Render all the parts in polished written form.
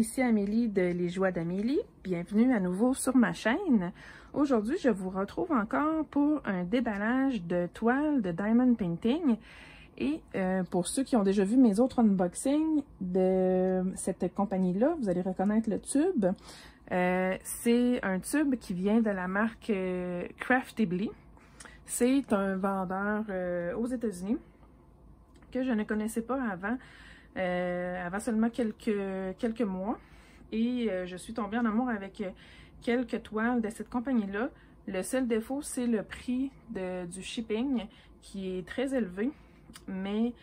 ici Amélie de Les Joies d'Amélie. Bienvenue à nouveau sur ma chaîne. Aujourd'hui, je vous retrouve encore pour un déballage de toiles de Diamond Painting. Et pour ceux qui ont déjà vu mes autres unboxings de cette compagnie-là, vous allez reconnaître le tube. C'est un tube qui vient de la marque Craftibly. C'est un vendeur aux États-Unis que je ne connaissais pas avant. Avant seulement quelques mois, et je suis tombée en amour avec quelques toiles de cette compagnie-là. Le seul défaut, c'est le prix du shipping qui est très élevé, mais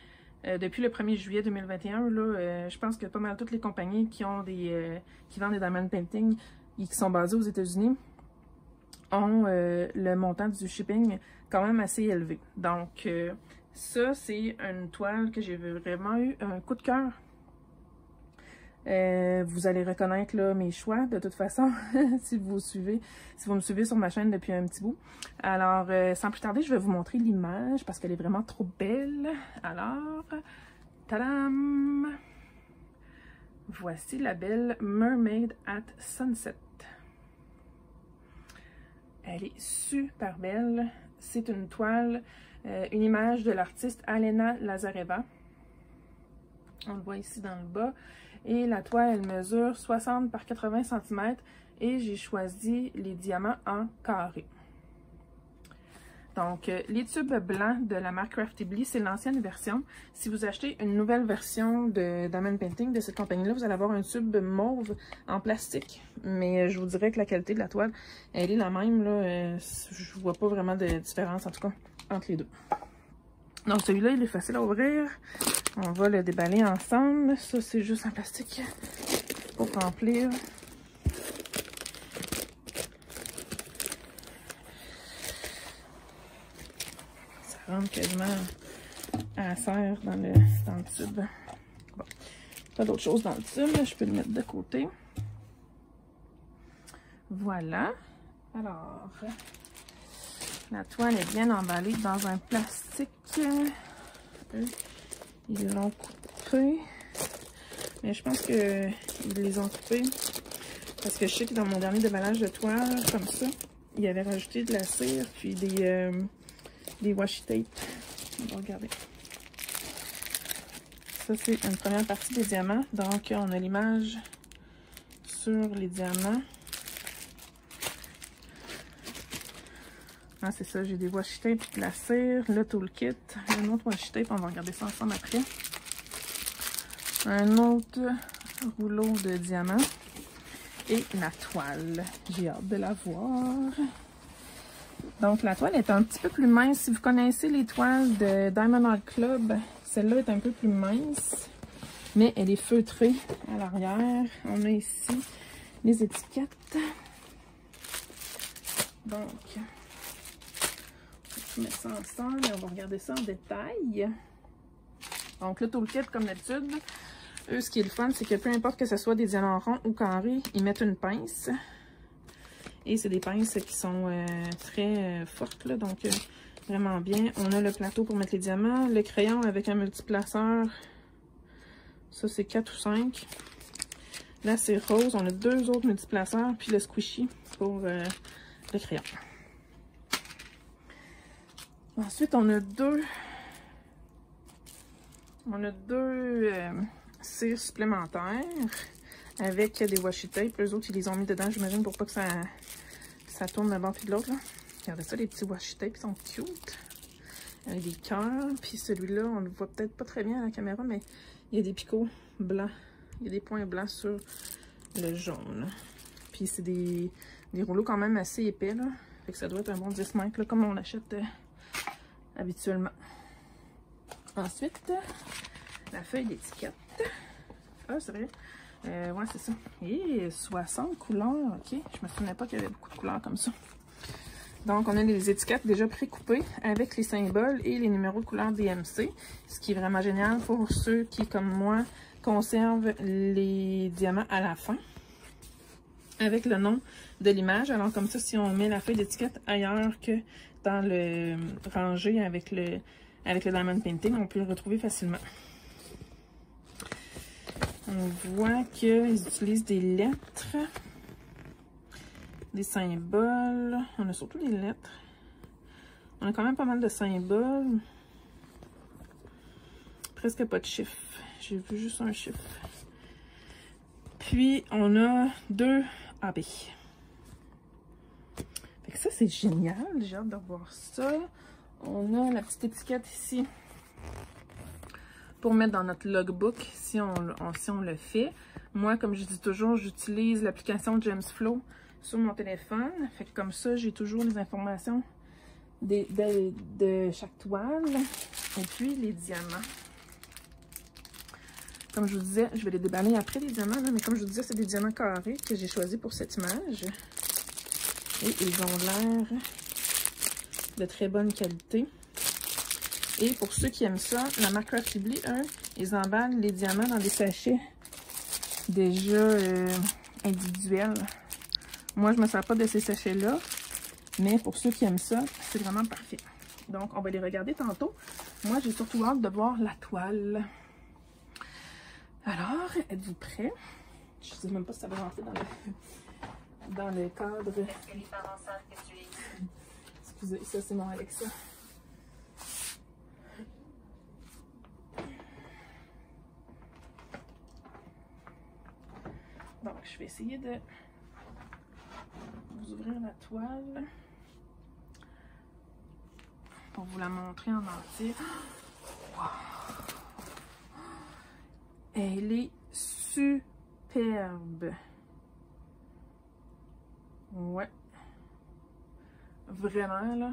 depuis le 1er juillet 2021, là, je pense que pas mal toutes les compagnies qui vendent des Diamond Painting et qui sont basées aux États-Unis ont le montant du shipping quand même assez élevé. Donc, ça, c'est une toile que j'ai vraiment eu un coup de cœur. Vous allez reconnaître là, mes choix de toute façon, si vous me suivez sur ma chaîne depuis un petit bout. Alors, sans plus tarder, je vais vous montrer l'image parce qu'elle est vraiment trop belle. Alors, tadam! Voici la belle Mermaid at Sunset. Elle est super belle. C'est une toile, une image de l'artiste Alena Lazareva. On le voit ici dans le bas. Et la toile, elle mesure 60 par 80 cm. Et j'ai choisi les diamants en carré. Donc, les tubes blancs de la marque Craftibly, c'est l'ancienne version. Si vous achetez une nouvelle version de Diamond Painting de cette compagnie-là, vous allez avoir un tube mauve en plastique. Mais je vous dirais que la qualité de la toile, elle est la même. Là, je vois pas vraiment de différence, en tout cas, entre les deux. Donc, celui-là, il est facile à ouvrir. On va le déballer ensemble. Ça, c'est juste en plastique pour remplir. Rentre quasiment à la serre dans le tube. Bon, pas d'autre chose dans le tube, je peux le mettre de côté. Voilà. Alors, la toile est bien emballée dans un plastique. Ils l'ont coupé. Mais je pense qu'ils les ont coupés parce que je sais que dans mon dernier déballage de toile, comme ça, il y avait rajouté de la cire puis des washi tape. On va regarder. Ça, c'est une première partie des diamants. Donc, on a l'image sur les diamants. Ah, c'est ça, j'ai des washi tape et de la cire. Le toolkit. Un autre washi tape, on va regarder ça ensemble après. Un autre rouleau de diamants. Et la toile. J'ai hâte de la voir. Donc, la toile est un petit peu plus mince. Si vous connaissez les toiles de Diamond Art Club, celle-là est un peu plus mince, mais elle est feutrée à l'arrière. On a ici les étiquettes. Donc, on va mettre ça ensemble et on va regarder ça en détail. Donc, le toolkit, comme d'habitude, eux, ce qui est le fun, c'est que peu importe que ce soit des diamants ronds ou carrés, ils mettent une pince. Et c'est des pinces qui sont très fortes, là, donc vraiment bien. On a le plateau pour mettre les diamants, le crayon avec un multiplaceur. Ça, c'est 4 ou 5. Là, c'est rose. On a 2 autres multiplaceurs, puis le squishy pour le crayon. Ensuite, on a deux cires supplémentaires avec des washi tape. Eux autres, ils les ont mis dedans, j'imagine, pour pas que ça tourne d'un bord puis de l'autre. Regardez ça, les petits washi tape, ils sont cute. Avec des cœurs. Puis celui-là, on le voit peut-être pas très bien à la caméra, mais il y a des picots blancs. Il y a des points blancs sur le jaune. Puis c'est des rouleaux quand même assez épais, là. Fait que ça doit être un bon 10 mètres, là, comme on l'achète habituellement. Ensuite, la feuille d'étiquette. Ah, c'est vrai. Ouais, c'est ça. Et 60 couleurs, ok. Je me souvenais pas qu'il y avait beaucoup de couleurs comme ça. Donc, on a les étiquettes déjà pré-coupées avec les symboles et les numéros de couleur DMC. Ce qui est vraiment génial pour ceux qui, comme moi, conservent les diamants à la fin. Avec le nom de l'image. Alors, comme ça, si on met la feuille d'étiquette ailleurs que dans le rangé avec le Diamond Painting, on peut le retrouver facilement. On voit qu'ils utilisent des lettres, des symboles. On a surtout des lettres. On a quand même pas mal de symboles. Presque pas de chiffres. J'ai vu juste un chiffre. Puis, on a 2 AB. Fait que ça, c'est génial. J'ai hâte de voir ça. On a la petite étiquette ici pour mettre dans notre logbook si on le fait. Moi, comme je dis toujours, j'utilise l'application GemsFlow sur mon téléphone. Fait que comme ça, j'ai toujours les informations de chaque toile. Et puis, les diamants. Comme je vous disais, je vais les déballer après les diamants, là, mais comme je vous disais, c'est des diamants carrés que j'ai choisis pour cette image. Et ils ont l'air de très bonne qualité. Et pour ceux qui aiment ça, la marque Craftibly, eux, ils emballent les diamants dans des sachets déjà individuels. Moi, je ne me sers pas de ces sachets-là, mais pour ceux qui aiment ça, c'est vraiment parfait. Donc, on va les regarder tantôt. Moi, j'ai surtout hâte de voir la toile. Alors, êtes-vous prêts? Je ne sais même pas si ça va rentrer dans le cadre. Excusez, ça c'est mon Alexa. Donc, je vais essayer de vous ouvrir la toile pour vous la montrer en entier. Wow. Elle est superbe. Ouais. Vraiment, là.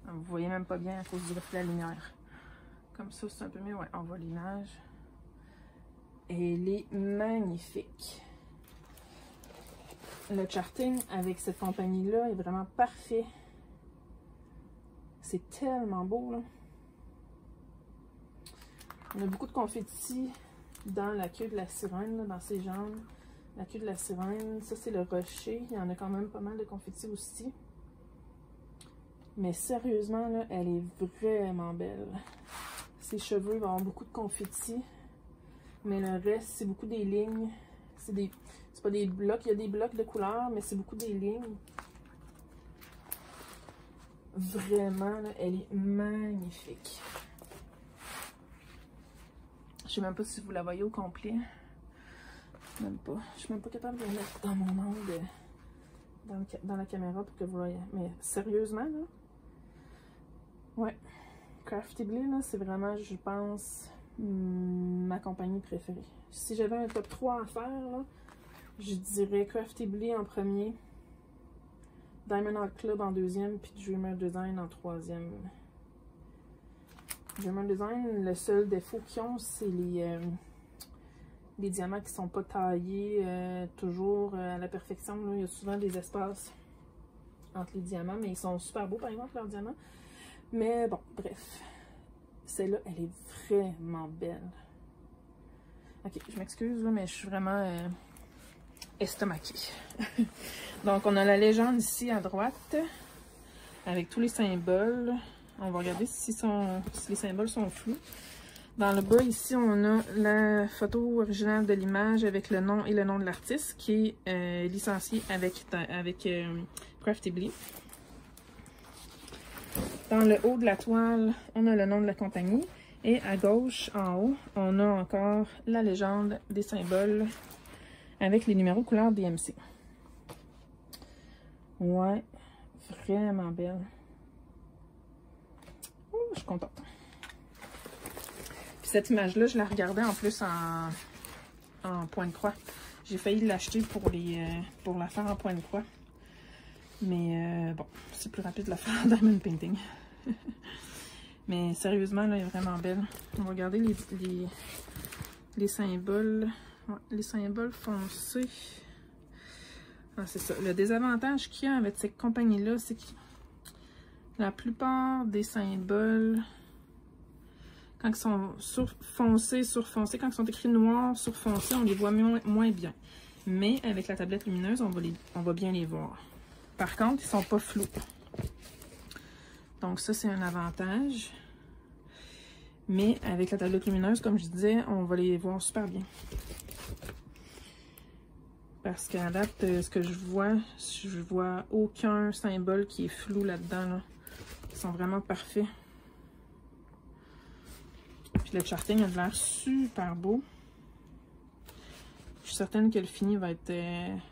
Vous voyez même pas bien à cause du reflet de la lumière. Comme ça, c'est un peu mieux. Ouais, on voit l'image. Elle est magnifique. Le charting avec cette compagnie-là est vraiment parfait. C'est tellement beau, là. On a beaucoup de confettis dans la queue de la sirène, là, dans ses jambes. La queue de la sirène, ça c'est le rocher. Il y en a quand même pas mal de confettis aussi. Mais sérieusement, là, elle est vraiment belle. Ses cheveux vont avoir beaucoup de confettis. Mais le reste, c'est beaucoup des lignes. C'est pas des blocs. Il y a des blocs de couleurs, mais c'est beaucoup des lignes. Vraiment, là, elle est magnifique. Je sais même pas si vous la voyez au complet. Même pas. Je suis même pas capable de la mettre dans mon angle, dans la caméra pour que vous voyez. Mais sérieusement, là. Ouais. Craftibly, là, c'est vraiment, je pense, ma compagnie préférée. Si j'avais un top 3 à faire, là, je dirais Craftibly en premier, Diamond Art Club en deuxième, puis Dreamer Design en troisième. Dreamer Design, le seul défaut qu'ils ont, c'est les diamants qui sont pas taillés toujours à la perfection. Là. Il y a souvent des espaces entre les diamants, mais ils sont super beaux par exemple, leurs diamants. Mais bon, bref. Celle-là, elle est vraiment belle. Ok, je m'excuse, mais je suis vraiment estomaquée. Donc, on a la légende ici à droite, avec tous les symboles. On va regarder si les symboles sont flous. Dans le bas, ici, on a la photo originale de l'image avec le nom et le nom de l'artiste qui est licencié avec Craftibly. Dans le haut de la toile, on a le nom de la compagnie. Et à gauche, en haut, on a encore la légende des symboles avec les numéros couleur DMC. Ouais, vraiment belle. Ouh, je suis contente. Puis cette image-là, je la regardais en plus en point de croix. J'ai failli l'acheter pour la faire en point de croix. Mais bon, c'est plus rapide de la faire en diamond painting. Mais sérieusement, là, elle est vraiment belle. On va regarder les symboles. Ouais, les symboles foncés. Ah, c'est ça. Le désavantage qu'il y a avec cette compagnie-là, c'est que la plupart des symboles, quand ils sont surfoncés, quand ils sont écrits noir sur foncé, on les voit moins bien. Mais avec la tablette lumineuse, on va bien les voir. Par contre, ils sont pas flous. Donc ça, c'est un avantage. Mais avec la tablette lumineuse, comme je disais, on va les voir super bien. Parce qu'à date, ce que je vois aucun symbole qui est flou là-dedans. Là. Ils sont vraiment parfaits. Puis le charting a l'air super beau. Je suis certaine que le fini va être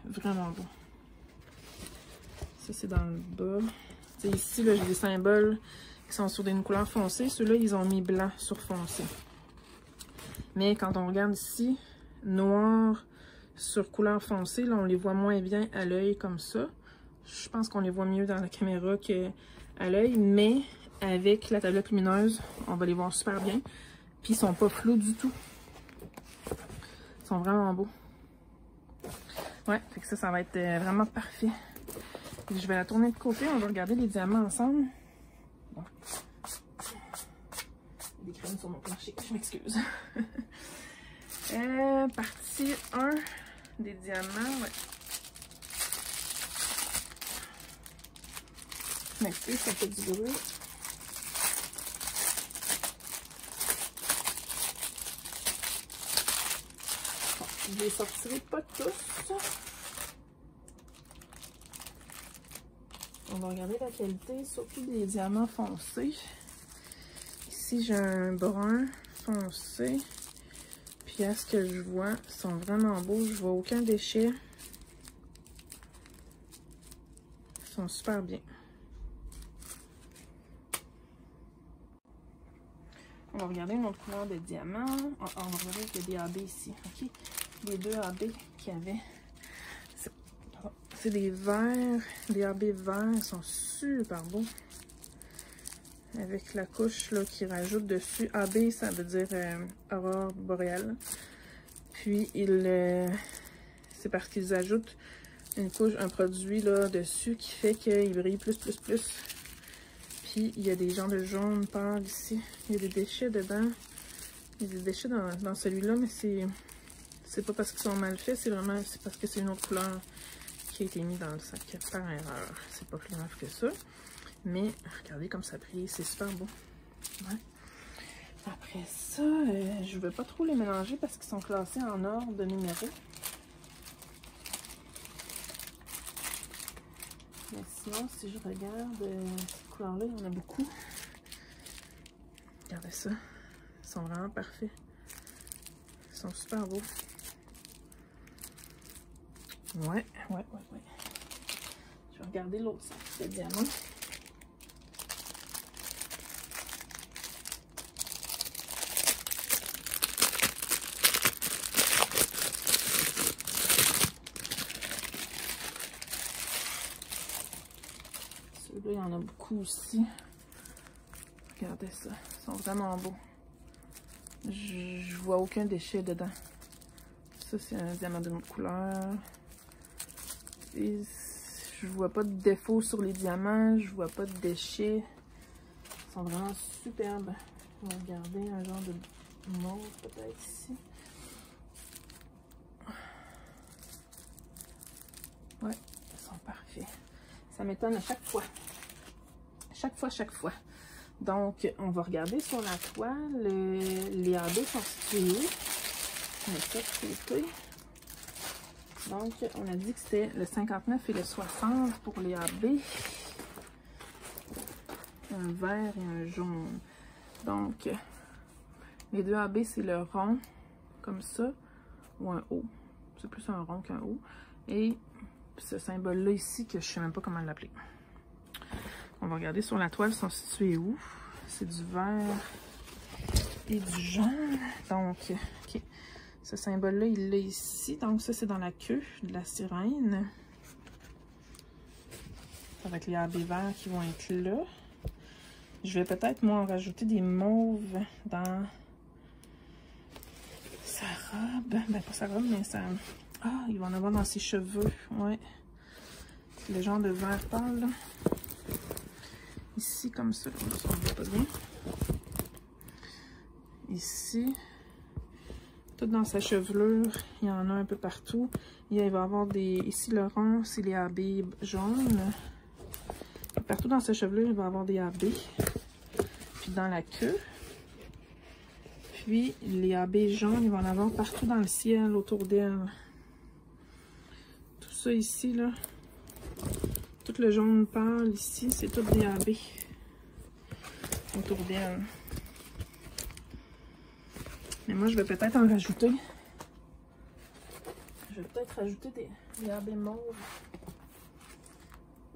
vraiment beau. Ça, c'est dans le bas. T'sais, ici, j'ai des symboles qui sont sur une couleur foncée. Ceux-là, ils ont mis blanc sur foncé. Mais quand on regarde ici, noir sur couleur foncée, là, on les voit moins bien à l'œil comme ça. Je pense qu'on les voit mieux dans la caméra qu'à l'œil, mais avec la tablette lumineuse, on va les voir super bien. Puis ils sont pas flous du tout. Ils sont vraiment beaux. Ouais, fait que ça va être vraiment parfait. Je vais la tourner de côté, on va regarder les diamants ensemble. Bon. Des crèmes sur mon plancher, je m'excuse. Partie 1 des diamants, ouais. Je m'excuse, ça fait du bruit. Bon, je les sortirai pas tous. On va regarder la qualité, surtout des diamants foncés. Ici, j'ai un brun foncé. Puis à ce que je vois, ils sont vraiment beaux. Je vois aucun déchet. Ils sont super bien. On va regarder une autre couleur de diamant. On va regarder qu'il y a des AB ici. OK? Les deux AB qu'il y avait. C'est des verts, des AB verts, ils sont super beaux. Avec la couche là, qui rajoute dessus. AB, ça veut dire aurore boréale. Puis, c'est parce qu'ils ajoutent une couche, un produit là, dessus qui fait qu'il brille plus. Puis, il y a des genres de jaune pâle ici. Il y a des déchets dedans. Il y a des déchets dans celui-là, mais c'est pas parce qu'ils sont mal faits, c'est parce que c'est une autre couleur qui a été mis dans le sac par erreur. C'est pas plus grave que ça. Mais regardez comme ça brille, c'est super beau. Ouais. Après ça, je ne vais pas trop les mélanger parce qu'ils sont classés en ordre de numéro. Mais sinon, si je regarde cette couleur-là, il y en a beaucoup. Regardez ça. Ils sont vraiment parfaits. Ils sont super beaux. Ouais. Je vais regarder l'autre sac de diamants. Ceux-là, il y en a beaucoup aussi. Regardez ça. Ils sont vraiment beaux. Je vois aucun déchet dedans. Ça, c'est un diamant d'une autre couleur. Et je vois pas de défaut sur les diamants. Je vois pas de déchets. Ils sont vraiment superbes. On va regarder un genre de mauve peut-être ici. Ouais, ils sont parfaits. Ça m'étonne à chaque fois. Chaque fois. Donc, on va regarder sur la toile. Les AB sont situés. On met ça de côté. Donc, on a dit que c'était le 59 et le 60 pour les AB. Un vert et un jaune. Donc, les deux AB, c'est le rond, comme ça, ou un O. C'est plus un rond qu'un O. Et ce symbole-là ici, que je ne sais même pas comment l'appeler. On va regarder sur la toile, ils sont situés où? C'est du vert et du jaune. Donc, OK. Ce symbole-là, il est ici. Donc, ça, c'est dans la queue de la sirène. Avec les AB verts qui vont être là. Je vais peut-être, moi, en rajouter des mauves dans sa robe. Ben, pas sa robe, mais ça... Ah, il va en avoir dans ses cheveux. Ouais. Le genre de vert pâle, là. Ici, comme ça. Ça ne voit pas bien. Ici. Tout dans sa chevelure. Il y en a un peu partout. Il va y avoir des... Ici, le rond, c'est les AB jaunes. Partout dans sa chevelure, il va y avoir des AB. Puis dans la queue. Puis les AB jaunes, il va en avoir partout dans le ciel autour d'elle. ça ici, là. Tout le jaune pâle ici, c'est tout DAB autour d'elle. Mais moi, je vais peut-être en rajouter. Je vais peut-être rajouter des DAB mauves.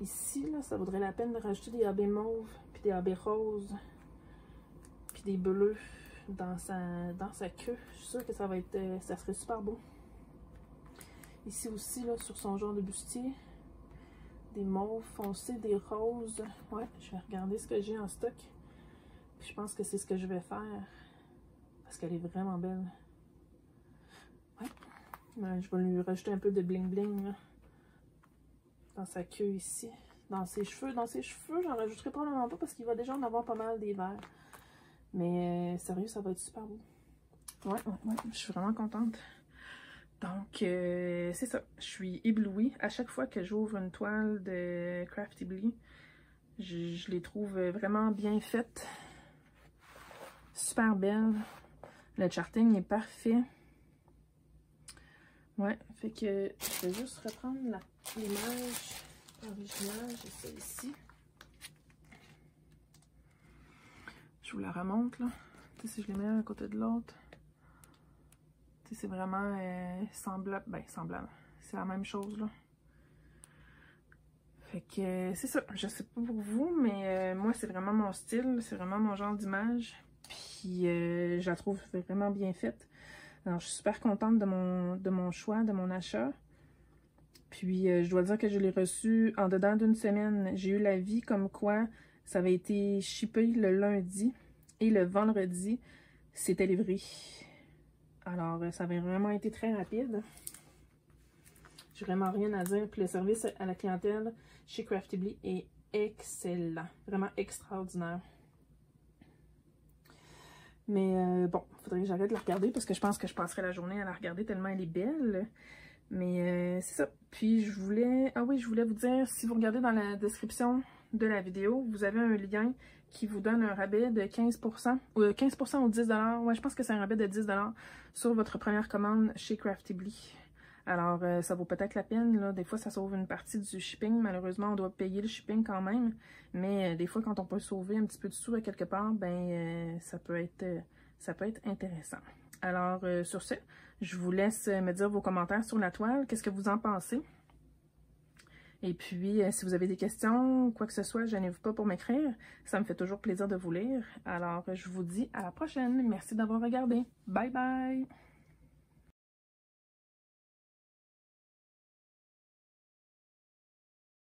Ici, là, ça vaudrait la peine de rajouter des DAB mauves, puis des DAB roses, puis des bleus dans sa queue. Je suis sûre que ça va être, ça serait super beau. Ici aussi, là, sur son genre de bustier, des mauves foncés, des roses. Ouais, je vais regarder ce que j'ai en stock. Puis je pense que c'est ce que je vais faire. Parce qu'elle est vraiment belle. Ouais. Ben, je vais lui rajouter un peu de bling bling là, dans sa queue ici. Dans ses cheveux, j'en rajouterai probablement pas parce qu'il va déjà en avoir pas mal des verts. Mais sérieux, ça va être super beau. Ouais, je suis vraiment contente. Donc, c'est ça. Je suis éblouie. À chaque fois que j'ouvre une toile de Craftibly, je les trouve vraiment bien faites. Super belle. Le charting est parfait. Ouais, fait que je vais juste reprendre l'image originale. J'ai ça ici. Je vous la remonte, là. Tu sais, si je les mets à côté de l'autre. Tu sais, c'est vraiment semblable. Ben, semblable. C'est la même chose, là. Fait que c'est ça. Je sais pas pour vous, mais moi, c'est vraiment mon style. C'est vraiment mon genre d'image. Puis, je la trouve vraiment bien faite. Alors, je suis super contente de mon choix, de mon achat. Puis, je dois dire que je l'ai reçu en dedans d'une semaine. J'ai eu l'avis comme quoi ça avait été shippé le lundi et le vendredi, c'était livré. Alors, ça avait vraiment été très rapide. J'ai vraiment rien à dire. Puis, le service à la clientèle chez Craftibly est excellent. Vraiment extraordinaire. Mais bon, il faudrait que j'arrête de la regarder parce que je pense que je passerai la journée à la regarder tellement elle est belle. Mais c'est ça. Puis je voulais... Ah oui, je voulais vous dire, si vous regardez dans la description de la vidéo, vous avez un lien qui vous donne un rabais de 15%. Ou 15% ou 10$. Ouais, je pense que c'est un rabais de 10$ sur votre première commande chez Craftibly. Alors, ça vaut peut-être la peine, là. Des fois, ça sauve une partie du shipping. Malheureusement, on doit payer le shipping quand même. Mais des fois, quand on peut sauver un petit peu de sous à quelque part, ben ça peut être intéressant. Alors, sur ce, je vous laisse me dire vos commentaires sur la toile. Qu'est-ce que vous en pensez? Et puis, si vous avez des questions, quoi que ce soit, gênez-vous pas pour m'écrire. Ça me fait toujours plaisir de vous lire. Alors, je vous dis à la prochaine. Merci d'avoir regardé. Bye bye!